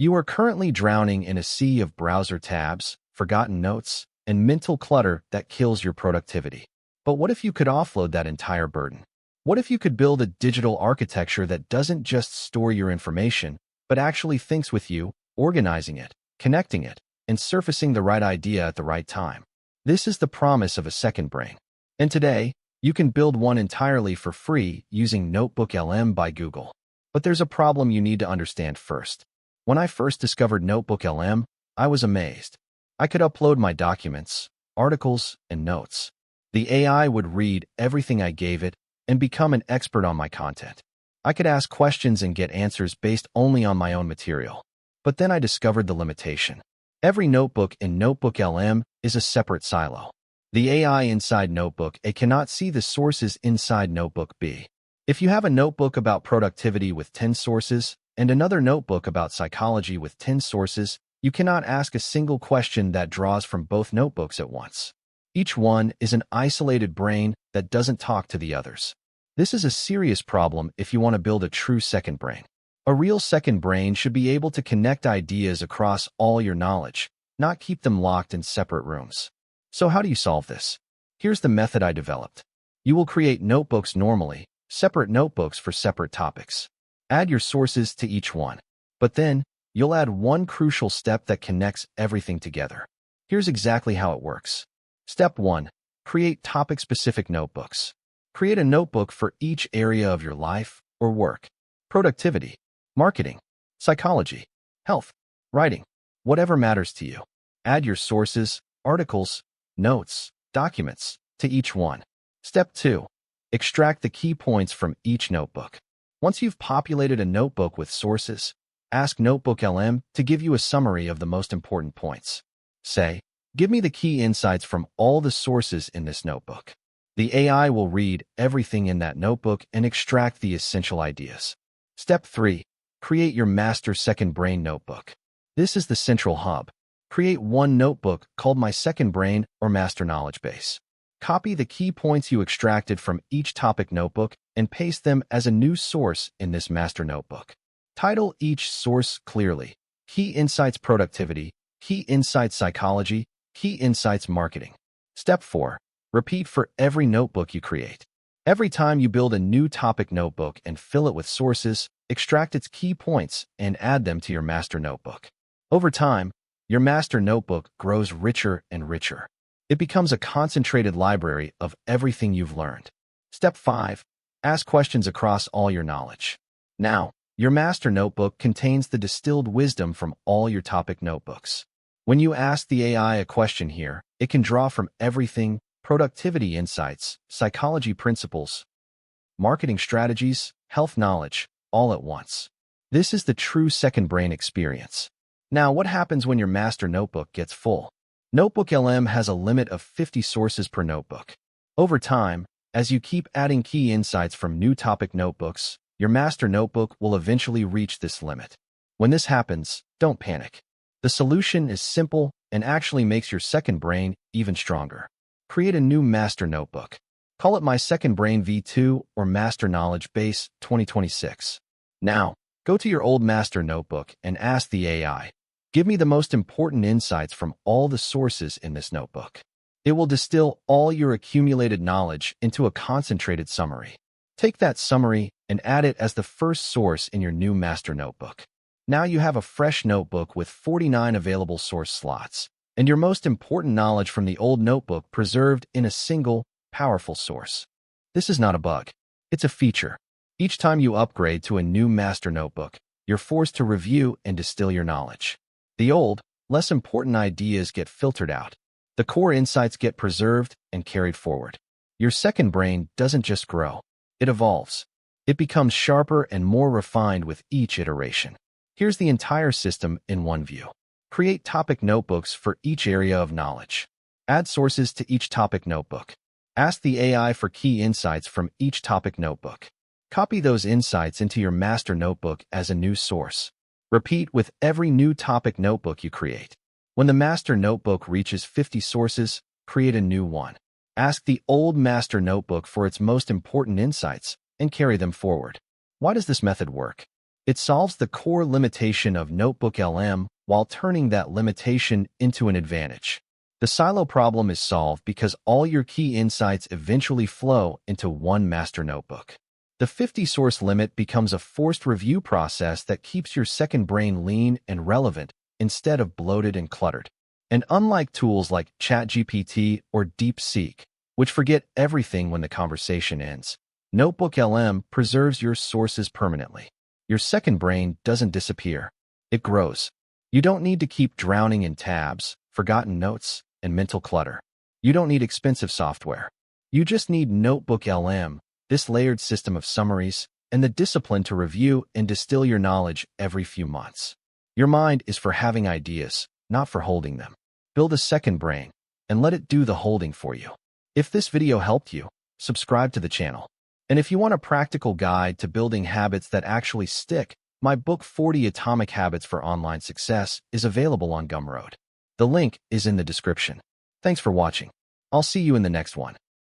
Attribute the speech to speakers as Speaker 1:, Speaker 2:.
Speaker 1: You are currently drowning in a sea of browser tabs, forgotten notes, and mental clutter that kills your productivity. But what if you could offload that entire burden? What if you could build a digital architecture that doesn't just store your information, but actually thinks with you, organizing it, connecting it, and surfacing the right idea at the right time? This is the promise of a second brain. And today, you can build one entirely for free using NotebookLM by Google. But there's a problem you need to understand first. When I first discovered NotebookLM, I was amazed. I could upload my documents, articles, and notes. The AI would read everything I gave it and become an expert on my content. I could ask questions and get answers based only on my own material. But then I discovered the limitation. Every notebook in NotebookLM is a separate silo. The AI inside Notebook A cannot see the sources inside Notebook B. If you have a notebook about productivity with 10 sources and another notebook about psychology with 10 sources, you cannot ask a single question that draws from both notebooks at once. Each one is an isolated brain that doesn't talk to the others. This is a serious problem if you want to build a true second brain. A real second brain should be able to connect ideas across all your knowledge, not keep them locked in separate rooms. So how do you solve this? Here's the method I developed. You will create notebooks normally, separate notebooks for separate topics. Add your sources to each one. But then, you'll add one crucial step that connects everything together. Here's exactly how it works. Step 1. Create topic-specific notebooks. Create a notebook for each area of your life or work. Productivity, marketing, psychology, health, writing, whatever matters to you. Add your sources, articles, notes, documents to each one. Step 2. Extract the key points from each notebook. Once you've populated a notebook with sources, ask NotebookLM to give you a summary of the most important points. Say, give me the key insights from all the sources in this notebook. The AI will read everything in that notebook and extract the essential ideas. Step 3. Create your master second brain notebook. This is the central hub. Create one notebook called My Second Brain or Master Knowledge Base. Copy the key points you extracted from each topic notebook and paste them as a new source in this master notebook. Title each source clearly: Key Insights Productivity, Key Insights Psychology, Key Insights Marketing. Step 4. Repeat for every notebook you create. Every time you build a new topic notebook and fill it with sources, extract its key points and add them to your master notebook. Over time, your master notebook grows richer and richer. It becomes a concentrated library of everything you've learned. Step 5. Ask questions across all your knowledge. Now, your master notebook contains the distilled wisdom from all your topic notebooks. When you ask the AI a question here, it can draw from everything: productivity insights, psychology principles, marketing strategies, health knowledge, all at once. This is the true second brain experience. Now, what happens when your master notebook gets full? NotebookLM has a limit of 50 sources per notebook. Over time, as you keep adding key insights from new topic notebooks, your master notebook will eventually reach this limit. When this happens, don't panic. The solution is simple and actually makes your second brain even stronger. Create a new master notebook. Call it My Second Brain V2 or Master Knowledge Base 2026. Now, go to your old master notebook and ask the AI, give me the most important insights from all the sources in this notebook. It will distill all your accumulated knowledge into a concentrated summary. Take that summary and add it as the first source in your new master notebook. Now you have a fresh notebook with 49 available source slots, and your most important knowledge from the old notebook preserved in a single, powerful source. This is not a bug. It's a feature. Each time you upgrade to a new master notebook, you're forced to review and distill your knowledge. The old, less important ideas get filtered out. The core insights get preserved and carried forward. Your second brain doesn't just grow. It evolves. It becomes sharper and more refined with each iteration. Here's the entire system in one view. Create topic notebooks for each area of knowledge. Add sources to each topic notebook. Ask the AI for key insights from each topic notebook. Copy those insights into your master notebook as a new source. Repeat with every new topic notebook you create. When the master notebook reaches 50 sources, create a new one. Ask the old master notebook for its most important insights and carry them forward. Why does this method work? It solves the core limitation of NotebookLM while turning that limitation into an advantage. The silo problem is solved because all your key insights eventually flow into one master notebook. The 50 source limit becomes a forced review process that keeps your second brain lean and relevant instead of bloated and cluttered. And unlike tools like ChatGPT or DeepSeek, which forget everything when the conversation ends, NotebookLM preserves your sources permanently. Your second brain doesn't disappear. It grows. You don't need to keep drowning in tabs, forgotten notes, and mental clutter. You don't need expensive software. You just need NotebookLM, this layered system of summaries, and the discipline to review and distill your knowledge every few months. Your mind is for having ideas, not for holding them. Build a second brain, and let it do the holding for you. If this video helped you, subscribe to the channel. And if you want a practical guide to building habits that actually stick, my book 40 Atomic Habits for Online Success is available on Gumroad. The link is in the description. Thanks for watching. I'll see you in the next one.